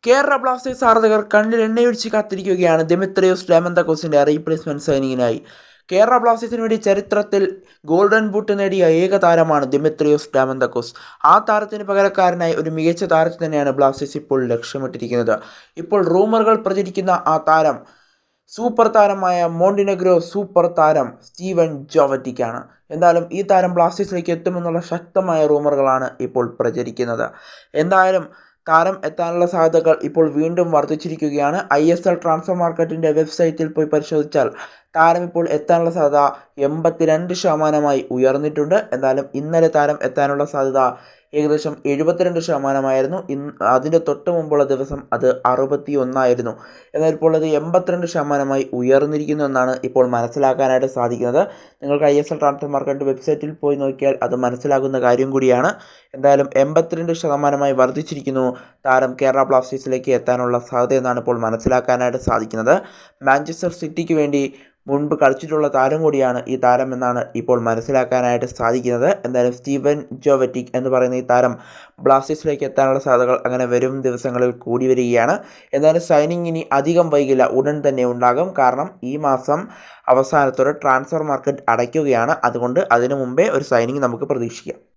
Kerala Blasters ആരാധകർ കണ്ണിൽ എണ്ണയൊഴിച്ച് കാത്തിരിക്കുകയാണ് ദിമിത്രിയോസ് ഡയമന്തക്കോസിന്റെ റീപ്ലേസ്മെന്റ് സൈനിങ്ങിനായി. കേരള ബ്ലാസ്റ്റേഴ്സിന് വേണ്ടി ചരിത്രത്തിൽ ഗോൾഡൻ ബൂട്ട് നേടിയ ഏക താരമാണ് ദിമിത്രിയോസ് ഡയമന്തക്കോസ്. ആ താരത്തിന് പകരക്കാരനായി ഒരു മികച്ച താരത്തെ തന്നെയാണ് ബ്ലാസ്റ്റേഴ്സ് ഇപ്പോൾ ലക്ഷ്യമിട്ടിരിക്കുന്നത്. ഇപ്പോൾ റൂമറുകൾ പ്രചരിക്കുന്ന ആ താരം സൂപ്പർ താരമായ മോണ്ടിനെഗ്രോ സൂപ്പർ താരം സ്റ്റീവൻ ജോവറ്റിക്കാണ്. എന്തായാലും ഈ താരം ബ്ലാസ്റ്റേഴ്സിലേക്ക് എത്തുമെന്നുള്ള ശക്തമായ റൂമറുകളാണ് ഇപ്പോൾ പ്രചരിക്കുന്നത്. എന്തായാലും താരം എത്താനുള്ള സാധ്യതകൾ ഇപ്പോൾ വീണ്ടും വർദ്ധിച്ചിരിക്കുകയാണ്. ISL ട്രാൻസ്ഫർ മാർക്കറ്റിൻ്റെ വെബ്സൈറ്റിൽ പോയി പരിശോധിച്ചാൽ താരം ഇപ്പോൾ എത്താനുള്ള സാധ്യത 82% ഉയർന്നിട്ടുണ്ട്. എന്തായാലും ഇന്നലെ താരം എത്താനുള്ള സാധ്യത ഏകദേശം 72%. അതിൻ്റെ തൊട്ട് മുമ്പുള്ള ദിവസം അത് 61. എന്നാൽ ഇപ്പോൾ അത് 82% ഉയർന്നിരിക്കുന്നു എന്നാണ് ഇപ്പോൾ മനസ്സിലാക്കാനായിട്ട് സാധിക്കുന്നത്. നിങ്ങൾക്ക് ISL ട്രാൻസ്ഫർ മാർക്കറ്റ് വെബ്സൈറ്റിൽ പോയി നോക്കിയാൽ അത് മനസ്സിലാകുന്ന കാര്യം കൂടിയാണ്. എന്തായാലും 82% വർദ്ധിച്ചിരിക്കുന്നു താരം കേരള ബ്ലാസ്റ്റേഴ്സിലേക്ക് എത്താനുള്ള സാധ്യത എന്നാണ് ഇപ്പോൾ മനസ്സിലാക്കാനായിട്ട് സാധിക്കുന്നത്. മാഞ്ചസ്റ്റർ സിറ്റിക്ക് വേണ്ടി മുൻപ് കളിച്ചിട്ടുള്ള താരം കൂടിയാണ് ഈ താരം എന്നാണ് ഇപ്പോൾ മനസ്സിലാക്കാനായിട്ട് സാധിക്കുന്നത്. എന്തായാലും സ്റ്റീവൻ ജോവറ്റിക് എന്ന് പറയുന്ന ഈ താരം ബ്ലാസ്റ്റേഴ്സിലേക്ക് എത്താനുള്ള സാധ്യതകൾ അങ്ങനെ വരും ദിവസങ്ങളിൽ കൂടി വരികയാണ്. എന്തായാലും സൈനിങ് ഇനി അധികം വൈകില്ല, ഉടൻ തന്നെ ഉണ്ടാകും. കാരണം ഈ മാസം അവസാനത്തോടെ ട്രാൻസ്ഫർ മാർക്കറ്റ് അടയ്ക്കുകയാണ്. അതുകൊണ്ട് അതിനു മുമ്പേ ഒരു സൈനിങ് നമുക്ക് പ്രതീക്ഷിക്കാം.